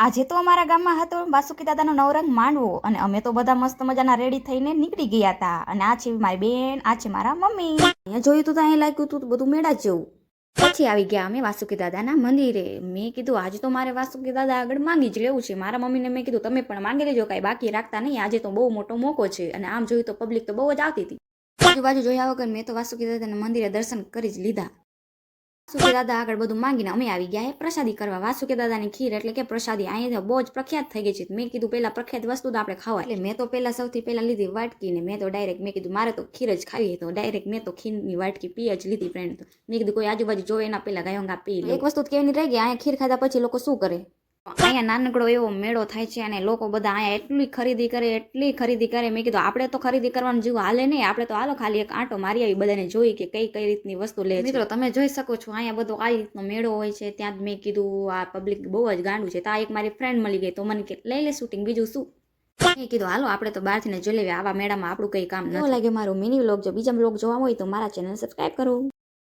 આજે તો અમારા ગામમાં હતો વાસુકી દાદાનો નવરંગ માંડવો અને અમે તો બધા મસ્ત મજાના રેડી થઈને નીકળી ગયા હતા. અને આ છે મારી બેન, આ છે મારા મમ્મી. અહીંયા જોયું તો અહીંયા લાગ્યું હતું બધું મેળા જેવું. પછી આવી ગયા અમે વાસુકી દાદાના મંદિરે. મેં કીધું આજે તો મારે વાસુકી દાદા આગળ માંગી જ લેવું છે. મારા મમ્મીને મેં કીધું તમે પણ માંગી લેજો, કાંઈ બાકી રાખતા નહીં, આજે તો બહુ મોટો મોકો છે. અને આમ જોયું તો પબ્લિક તો બહુ જ આવતી હતી. આજુબાજુ જોયા વગર મેં તો વાસુકી દાદાના મંદિરે દર્શન કરી જ લીધા. વાસુકી દાદા આગળ બધું માંગીને અમે આવી ગયા પ્રસાદી કરવા. વાસુકી દાદાની ખીર એટલે કે પ્રસાદી અહીંયા બહુ જ પ્રખ્યાત થઈ ગઈ છે. મેં કીધું પહેલા પ્રખ્યાત વસ્તુ તો આપણે ખાવા, એટલે મેં તો પહેલા સૌથી પહેલા લીધી વાટકી ને મેં તો ડાયરેક્ટ મેં કીધું મારે તો ખીર જ ખાવી, તો ડાયરેક્ટ મેં તો ખીરની વાટકી પી જ લીધી ફ્રેન્ડ. તો મેં કીધું કોઈ આજુબાજુ જોવે એના પહેલા ગાયોંગા પી લે. એક વસ્તુ કેવી રહી ગઈ, અહીંયા ખીર ખાધા પછી લોકો શું કરે, અહીંયા નાનકડો એવો મેળો થાય છે અને લોકો બધા અહીંયા એટલી ખરીદી કરે. મેં કીધું આપણે તો ખરીદી કરવાનું જેવું હાલે નહીં, આપણે તો હાલો ખાલી એક આંટો મારી આવી, બધાને જોઈ કે કઈ રીતની વસ્તુ લે. મિત્રો તમે જોઈ શકો છો અહીંયા બધો આ રીતનો મેળો હોય છે. ત્યાં જ મેં કીધું આ પબ્લિક બહુ જ ગાંડું છે. ત્યાં એક મારી ફ્રેન્ડ મળી ગઈ તો મને કે લઈ લે શૂટિંગ, બીજું શું. મેં કીધું હાલો આપણે તો બહારથી જોઈ લેવી, આવા મેળામાં આપણું કઈ કામ ન લાગે. મારો મિની વ્લોગ જો બીજા વ્લોગ જોવા હોય તો મારા ચેનલ સબસ્ક્રાઈબ કરો.